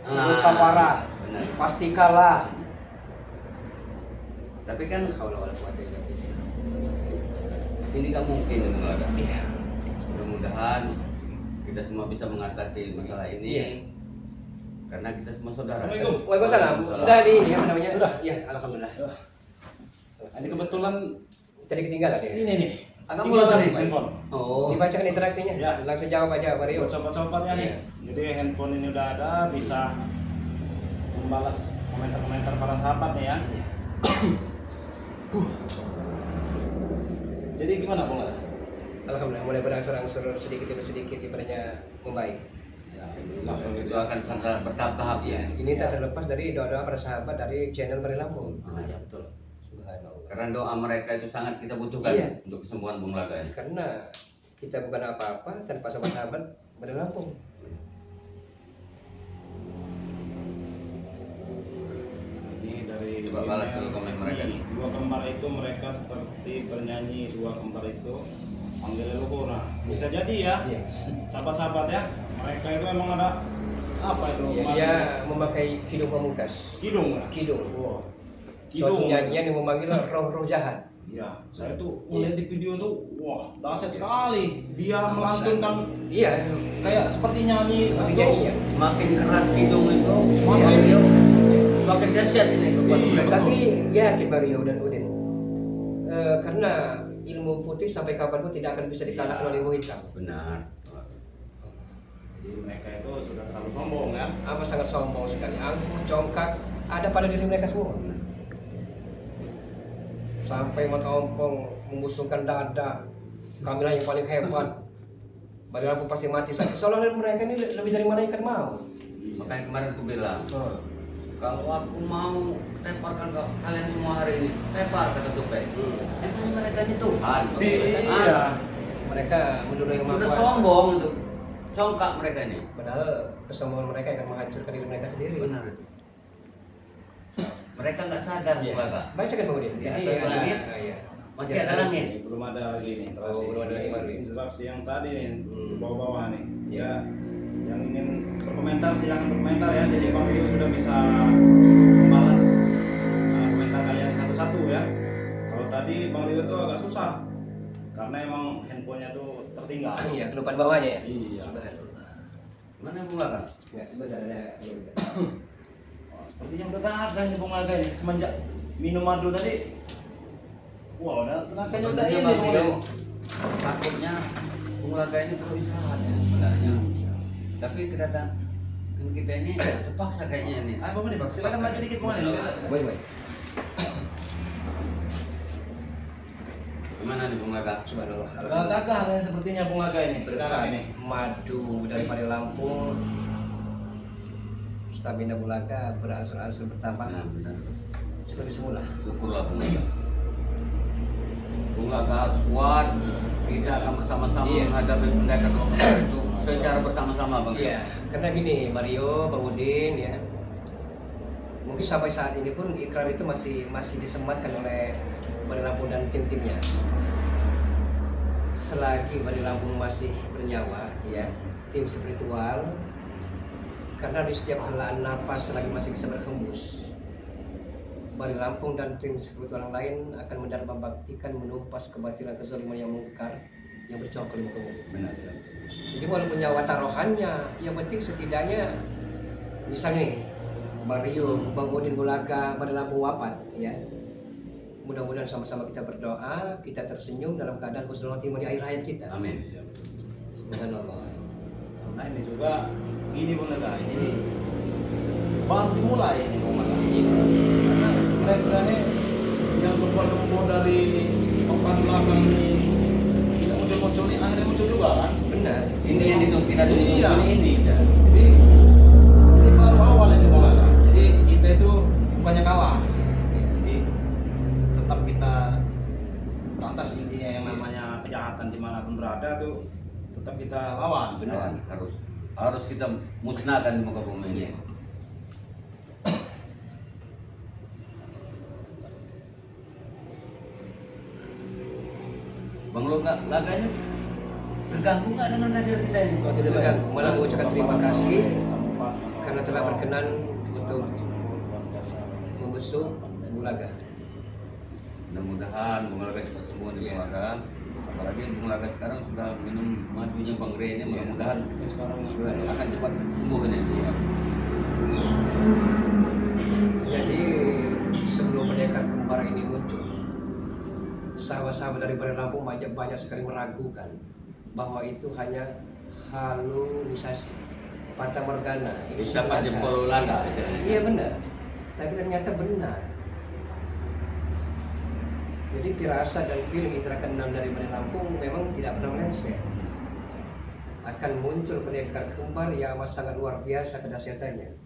luka parah, benar. pasti kalah. Tapi kan Kalau wala quwata illa billah. ini nggak mungkin Bung. Iya. Mudah-mudahan kita semua bisa mengatasi masalah ini. Iya. Karena kita semua saudara. Assalamualaikum. Waalaikumsalam. Sudah di ini apa namanya? Sudah. Iya, alhamdulillah. Ini kebetulan Tadi ketinggalan ya. ini nih. Agak Tinggal mulai nih handphone. Oh. Dibacakan interaksinya. Ya. Langsung jawab aja, Mario. Buat sobat-sobatnya nih. Iya. Jadi handphone ini udah ada, bisa membalas komentar-komentar para sahabat nih ya. Jadi gimana Bung? Alhamdulillah mulai berangsur-angsur sedikit demi sedikit ibaratnya membaik. Ya, alhamdulillah kalau gitu Itu akan sangat bertahap-tahap ya. Ini tak terlepas dari doa-doa para sahabat dari channel Mari Lampung. Ya betul. Subhanallah. Karena doa mereka itu sangat kita butuhkan Iya. untuk kesembuhan Bung Laga ini. Karena kita bukan apa-apa tanpa sahabat-sahabat Mari Lampung. Ini dari Coba balas dulu komen mereka. Dua kembar itu mereka seperti bernyanyi, dua kembar itu panggil leluhur. Nah, bisa jadi ya. Iya. Sahabat-sahabat ya, mereka itu emang ada apa itu? Ya, kemarin? dia memakai kidung pamungkas. Kidung ya? Kidung. Wah. Suatu nyanyian yang memanggil roh-roh jahat. Iya, saya tuh melihat di video tuh, wah, dahsyat sekali. Dia melantunkan Iya. kayak seperti nyanyi. Seperti itu. nyanyi ya. Semakin keras hidung itu, Semakin semakin dia- semakin dahsyat ini kekuatan Iya, mereka. Tapi yakin Mario dan Udin. Karena ilmu putih sampai kapanpun tidak akan bisa dikalahkan oleh ilmu hitam. Benar. Jadi mereka itu sudah terlalu sombong ya. Apa sangat sombong sekali. Angkuh, congkak ada pada diri mereka semua. Sampai mata ompong membusungkan dada. Kamilah yang paling hebat. Bari Lampung pasti mati. Seolah-olah mereka ini lebih dari malaikat mau. Makanya kemarin aku bilang, Oh. kalau aku mau teparkan ke kalian semua hari ini, tepar kata Supay. Emang mereka ini Tuhan. Iya. Mereka menurut yang Udah Maha Kuasa. sombong itu, congkak mereka ini. Padahal kesombongan mereka akan menghancurkan diri mereka sendiri. Benar itu. Mereka nggak sadar Iya. Bung Laga. Baca kan Bang Udin? Di atas langit. iya. Masih ada langit. Ini belum ada lagi nih interaksi. Oh, belum ada lagi, Bang. Interaksi yang tadi nih di Hmm. bawah-bawah nih. Iya. Ya, yang ingin berkomentar silakan berkomentar ya. Jadi Bang Rio sudah bisa membalas komentar kalian satu-satu ya. Kalau tadi Bang Rio tuh agak susah karena emang handphonenya tuh tertinggal. Iya, kelupaan bawahnya ya. Iya. Subhanallah. Mana Bung Laga? Enggak, bentar ada. Wah, sepertinya udah gagah nih Bung Laga ini semenjak minum madu tadi. Wah, udah tenaganya udah Sebenarnya ini Bang Bung Rio, Rio. takutnya Bung Laga ini perlu istirahat ya sebenarnya. Tapi kita ini terpaksa kayaknya ini. Ayo Bang nih, Bang. Silakan maju dikit Bang nih. Boleh, boleh. Gimana nih Bung Laga? Subhanallah. Agak gagah nih sepertinya Bung Laga ini sekarang ini. Madu dari Mari Lampung. Stamina Bulaga berangsur-angsur bertambah Nah, benar. seperti semula. Syukurlah Bung Laga. Bung Laga harus kuat. Kita akan bersama-sama Iya. menghadapi pendekar lokal itu secara bersama-sama Bang. Iya, karena gini Mario, Bang Udin ya. Mungkin sampai saat ini pun ikrar itu masih disematkan oleh Mari Lampung dan tim-timnya. Selagi Mari Lampung masih bernyawa, ya, tim spiritual, karena di setiap helaan napas selagi masih bisa berhembus, Mari Lampung dan tim spiritual yang lain akan mendharma baktikan menumpas kebatilan kezaliman yang mungkar yang bercokol di muka bumi. Benar, benar. Jadi walaupun nyawa taruhannya, yang penting setidaknya misalnya nih, Mario, Bang Udin Bulaga, Mari Lampung wafat, ya. Mudah-mudahan sama-sama kita berdoa, kita tersenyum dalam keadaan husnul khotimah di akhir hayat kita. Amin. Subhanallah. Nah ini juga gini Bung Laga, ini nih baru dimulai ini Bung Laga. Karena mereka ini yang berbuat dari papan belakang ini tidak muncul-muncul ini akhirnya muncul juga kan. Benar. Ini yang ditunggu kita tunggu Iya. ini. Jadi ini baru awal ini Bung Laga. Jadi kita itu bukannya kalah. Jadi tetap kita berantas intinya yang namanya kejahatan dimanapun berada tuh tetap kita lawan. Benar, harus kita musnahkan di muka bumi ini. Iya. Bang Laganya terganggu nggak dengan hadir kita ini? Kalau tidak terganggu, malah mengucapkan terima kasih Sempat karena telah berkenan untuk luar biasa. membesuk Bulaga. Mudah-mudahan Bung Laga cepat sembuh di Bung Laga. Apalagi Bung Laga sekarang sudah minum madunya Bang Rey ini, mudah-mudahan Sekarang akan cepat sembuh ini. Jadi sebelum pendekar kembar ini muncul, sahabat-sahabat dari Bari Lampung banyak sekali meragukan bahwa itu hanya halusinasi, fata morgana. Ini Siapa sengaja. jempol Laga? Iya benar, tapi ternyata benar. Jadi firasat dan feeling indera keenam dari Bari Lampung memang tidak pernah meleset. Akan muncul pendekar kembar yang amat sangat luar biasa kedahsyatannya.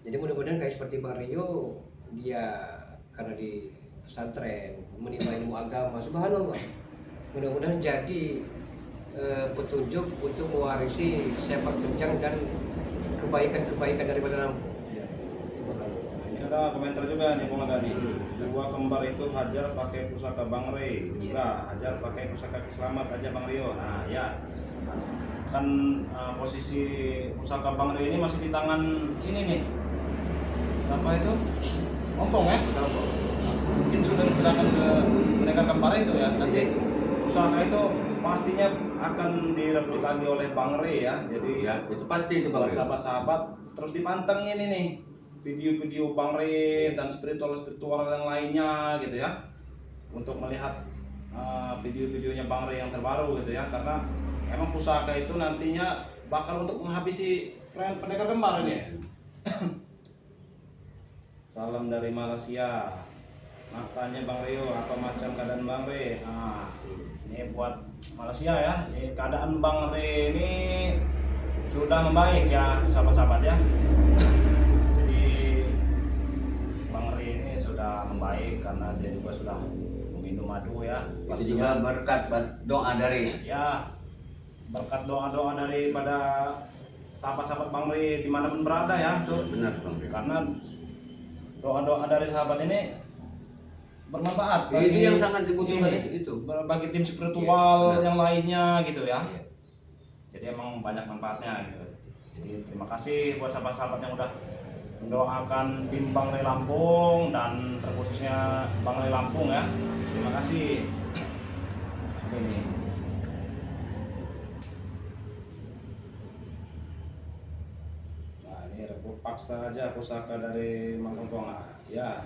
Jadi mudah-mudahan kayak seperti Bang Rio, dia karena di pesantren menimba ilmu agama, subhanallah. Mudah-mudahan jadi petunjuk untuk mewarisi sepak terjang dan kebaikan-kebaikan dari Bari Lampung. Iya. Ini ada komentar juga nih Bung Laga nih. Dua kembar itu hajar pakai pusaka Bang Rey, juga hajar pakai pusaka Kislamat aja Bang Rio. Nah ya, kan posisi pusaka Bang Rey ini masih di tangan ini nih. Siapa itu? Ompong ya? Mungkin sudah diserahkan ke mereka kembar itu ya. Nanti pusaka itu pastinya akan direbut lagi oleh Bang Rey ya. Jadi Ya, itu pasti itu Bang buat Rey. sahabat-sahabat terus dipanteng ini nih video-video Bang Rey dan spiritual yang lainnya gitu ya, untuk melihat video-videonya Bang Rey yang terbaru gitu ya, karena emang pusaka itu nantinya bakal untuk menghabisi pendekar kembar ini. Salam dari Malaysia. Nak tanya Bang Rio, apa macam keadaan Bang Rey? Ini buat Malaysia ya. Ini keadaan Bang Rey ini sudah membaik ya, sahabat-sahabat ya. Jadi Bang Rey ini sudah membaik karena dia juga sudah minum madu ya. Itu juga berkat doa dari Ya, berkat doa-doa daripada sahabat-sahabat Bang Rey dimanapun berada ya tuh. benar Bang Rey. Karena doa-doa dari sahabat ini bermanfaat Itu yang sangat dibutuhkan ini, itu. bagi tim spiritual Iya, benar. yang lainnya gitu ya. Iya. Jadi emang banyak manfaatnya gitu. Jadi terima kasih buat sahabat-sahabat yang udah mendoakan tim Bang Rey Lampung dan terkhususnya Bang Rey Lampung ya. Terima kasih. Ini. Nah ini rebut paksa aja pusaka dari Mang Kongkong. Ya.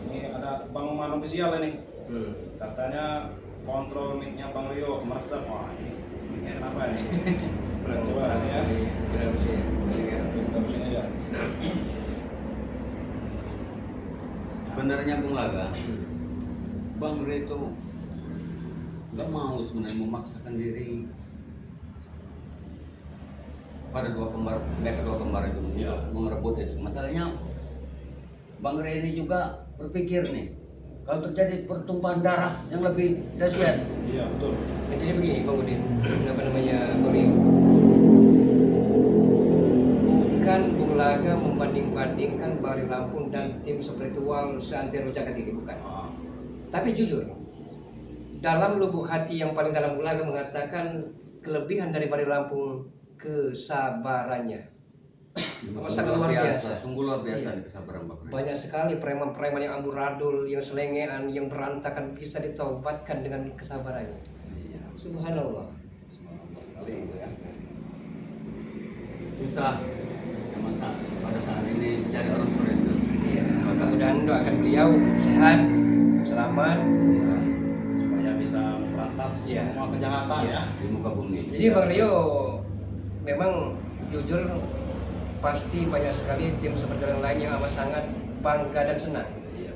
Ini ada Bang Man official ini. Katanya kontrol mic-nya Bang Rio meresap. Wah ini mic-nya kenapa ini? Coba ini ya. Kita sini aja. Sebenarnya Bung Laga, Bang Rey itu nggak mau sebenarnya memaksakan diri pada kedua kembar itu Iya. merebut itu. Masalahnya Bang Rey ini juga berpikir nih, kalau terjadi pertumpahan darah yang lebih dahsyat. Iya betul. Nah, jadi begini Bang Udin, apa namanya Bang Rio, bukan Bung Laga membanding-bandingkan Bari Lampung dan tim spiritual seantero Jakarta ini, bukan. Tapi jujur, dalam lubuk hati yang paling dalam Bung Laga mengatakan kelebihan dari Bari Lampung kesabarannya. Sangat luar biasa. Sungguh luar biasa Iya. nih kesabaran Bang Rey. Banyak sekali preman-preman yang amburadul, yang selengean, yang berantakan bisa ditobatkan dengan kesabarannya. Iya. Subhanallah. Semangat sekali gitu ya. Susah. Emang pada saat ini cari orang seperti itu. Iya, mudah-mudahan doakan beliau sehat, selamat. Ya, supaya bisa memberantas Iya. semua kejahatan ya. Di muka bumi. Jadi Bang Rio memang jujur pasti banyak sekali tim seperti yang lain yang amat sangat bangga dan senang. Iya.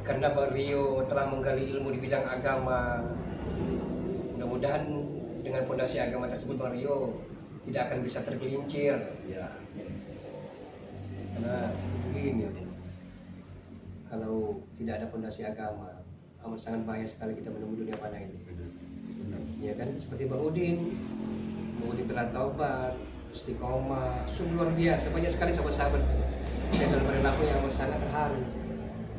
Karena Bang Rio telah menggali ilmu di bidang agama. Mudah-mudahan dengan fondasi agama tersebut Bang Rio tidak akan bisa tergelincir. Iya. Karena begini, kalau tidak ada fondasi agama, amat sangat bahaya sekali kita menemui dunia panah ini. Ya kan, seperti Bang Udin telah taubat, istiqomah, sungguh luar biasa. Banyak sekali sahabat-sahabat saya dalam perilaku yang amat sangat terharu.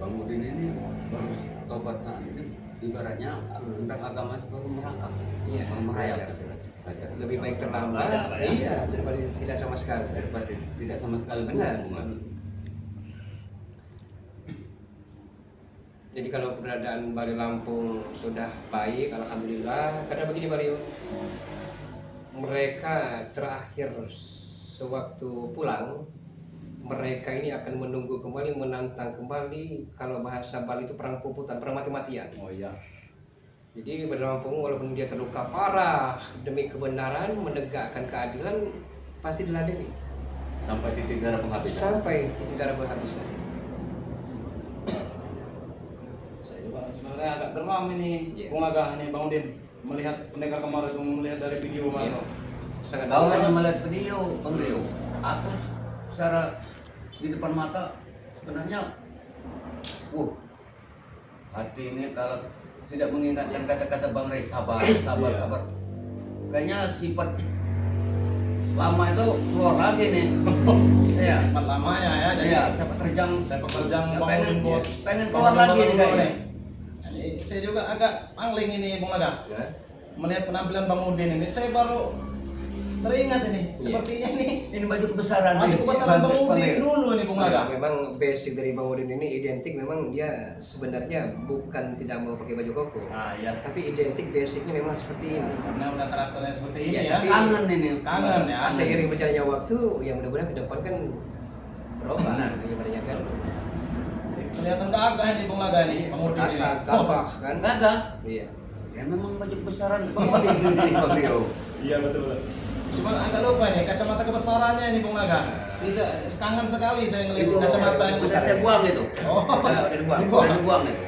Bang Udin ini baru tobat saat ini, ibaratnya tentang agama itu baru merangkak, Iya, baru merayap. lebih baik terlambat, Belajar lah ya. iya, daripada tidak sama sekali. daripada tidak sama sekali Benar. berhubungan. Jadi kalau keberadaan Bali Lampung sudah baik, alhamdulillah. Karena begini Mario, mereka terakhir sewaktu pulang, mereka ini akan menunggu kembali, menantang kembali. Kalau bahasa Bali itu perang puputan, perang mati-matian. Oh iya. Jadi Bali Lampung walaupun dia terluka parah demi kebenaran, menegakkan keadilan, pasti diladeni Sampai titik darah penghabisan. sampai titik darah penghabisan. Saya juga sebenarnya agak geram ini, Iya. Bung Aga ini Bang Udin melihat pendekar kemarin itu, melihat dari video Iya. Bang. Sangat Kau hanya melihat video, Bang Leo. Aku secara di depan mata sebenarnya, hati ini kalau tidak mengingatkan kata-kata Bang Rey, sabar, sabar, Iya. sabar. Kayaknya sifat lama itu keluar lagi nih. Iya. Tempat lamanya ya, jadi Iya, sifat terjang. saya pekerjaan Ya, Bang pengen, Udin buat pengen keluar lagi nih kayaknya. Jadi saya juga agak angling ini Bung Aga. Ya. Melihat penampilan Bang Udin ini, saya baru teringat ini, Iya. sepertinya ini Ini baju kebesaran. baju nih. kebesaran Bang Bang Udin Leo. dulu nih Bung Aga. Memang basic dari Bang Udin ini identik, memang dia sebenarnya bukan tidak mau pakai baju koko, Ah iya, tapi identik basicnya memang seperti ini. karena udah karakternya seperti Iya, ini ya. tapi- Kangen ini. Kangen ya. Seiring berjalannya waktu, yang mudah-mudahan ke depan kan berubah, Benar. ibaratnya kan. Kelihatan gagah ini Bung Aga ini, Bang Udin ini. Asa gabah kan. Gagah. Iya. Ya memang baju kebesaran Bang Udin ini, Bang Leo. Iya betul. Cuma agak lupa nih kacamata kebesarannya ini Bung Aga. Tidak, kangen sekali saya ngelihat Itu kacamata yang udah besar. saya buang itu. Oh, Udah dibuang. Udah dibuang itu.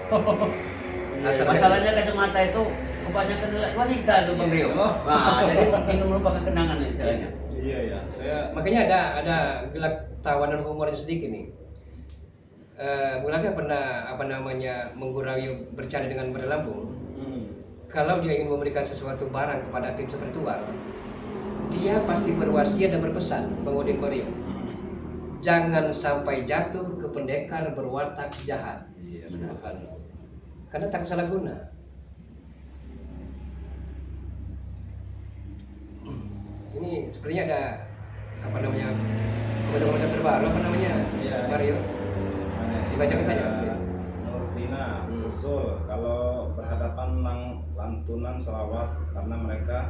Asal- Masalahnya kacamata itu kebanyakan lihat wanita itu Bang Leo. Oh. Nah, jadi ini merupakan kenangan nih istilahnya. iya ya, saya Makanya ada gelak tawa dan humornya sedikit nih. Bulaga pernah menggurau bercanda dengan Bali Lampung. Kalau dia ingin memberikan sesuatu barang kepada tim spiritual, dia pasti berwasiat dan berpesan, Bang Udin Mario, jangan sampai jatuh ke pendekar berwatak jahat. Iya benar. Karena takut salah guna. Ini sepertinya ada komentar-komentar terbaru Iya. Mario. Dibacakan saja. Norvina, Hmm. usul kalau berhadapan lantunan selawat karena mereka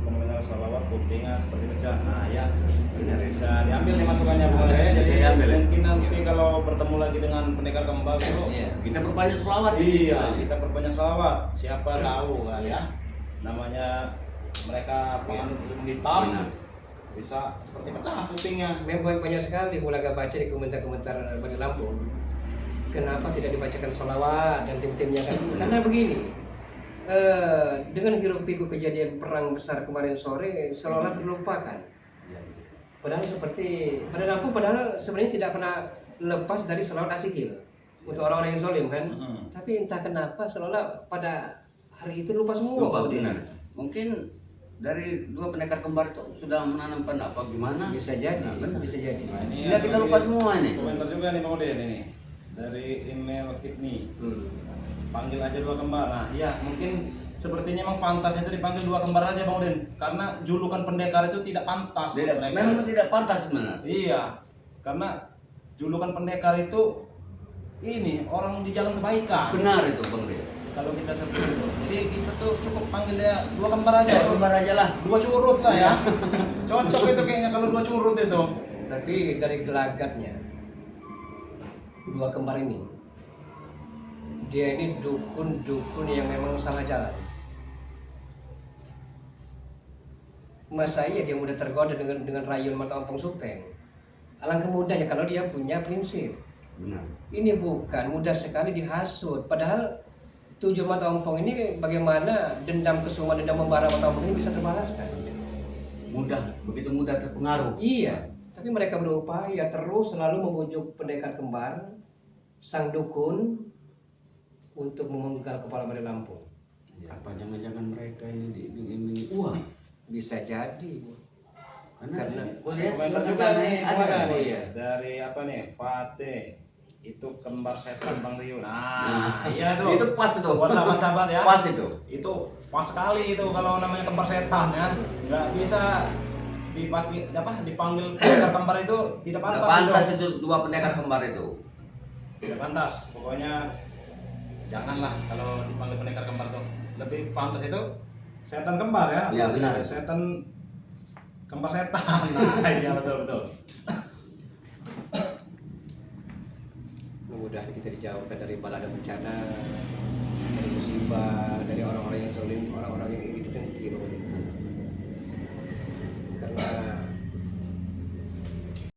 mendengar selawat kupingnya seperti pecah. Nah ya, Benar. bisa diambil nih masukannya Bung Aga ya. Jadi Bisa diambil. mungkin nanti kalau bertemu lagi dengan pendekar kembal itu, Iya. Kita berbanyak selawat ini iya istilahnya. kita perbanyak selawat. Siapa tahu kan Iya. ya, namanya mereka penganut ilmu hitam, Benar. bisa seperti pecah kupingnya. Memang banyak sekali Bulaga baca di komentar-komentar Bali Lampung. Kenapa tidak dibacakan sholawat dan tim-timnya kan? Karena begini, dengan hiruk pikuk kejadian perang besar kemarin sore, seolah terlupakan. Iya betul. Padahal seperti Bali Lampung padahal sebenarnya tidak pernah lepas dari sholawat asikil untuk orang-orang yang zolim kan. Mm-mm. Tapi entah kenapa seolah pada hari itu lupa semua. Lupa, Bang Udin. benar. Mungkin dari dua pendekar kembar itu sudah menanamkan apa gimana? Bisa jadi, Nah, benar. bisa jadi. Nah, ini Tidak, kita ada lupa lagi semua ini. Komentar juga nih Bang Udin ini dari email Hipni. Panggil aja dua kembar. Nah, iya mungkin sepertinya memang pantas itu dipanggil dua kembar aja Bang Udin. Karena julukan pendekar itu tidak pantas buat mereka. Memang tidak pantas sebenarnya. Iya, karena julukan pendekar itu ini orang di jalan kebaikan. Benar itu Bang Leo. Kalau kita seperti itu, jadi kita tuh cukup panggil dia dua kembar aja. Ya, kembar aja lah. Dua curut lah ya. Cocok itu kayaknya kalau dua curut itu. Tapi dari gelagatnya dua kembar ini, dia ini dukun-dukun yang memang salah jalan. Masa iya dia mudah tergoda dengan rayuan mata ompong supeng. Alangkah mudahnya kalau dia punya prinsip. Benar. Ini bukan mudah sekali dihasut. Padahal tujuh mata ompong ini bagaimana dendam kesuma, dendam membara mata ompong ini bisa terbalaskan. Mudah, begitu mudah terpengaruh. Iya, tapi mereka berupaya terus selalu membujuk pendekar kembar, sang dukun, untuk memenggal kepala Bali Lampung. Apa jangan-jangan mereka ini diiming-imingi uang? Bisa jadi. Karena Karena gue lihat Komentar juga juga nih, ada. ada oh nih iya. dari apa nih? Fatih itu kembar setan Bang Rio. Nah, iya tuh. Itu pas itu. Buat sahabat-sahabat ya. Pas itu. Itu pas sekali itu kalau namanya kembar setan ya. Nggak bisa dipakai dipanggil pendekar kembar itu tidak Nggak pantas, pantas itu dua pendekar kembar itu. Tidak pantas. Pokoknya janganlah kalau dipanggil pendekar kembar tuh. Lebih pantas itu setan kembar ya. Iya, benar. Setan kembar setan. Nah, iya betul. Mudah-mudahan kita dijauhkan dari balada bencana, dari musibah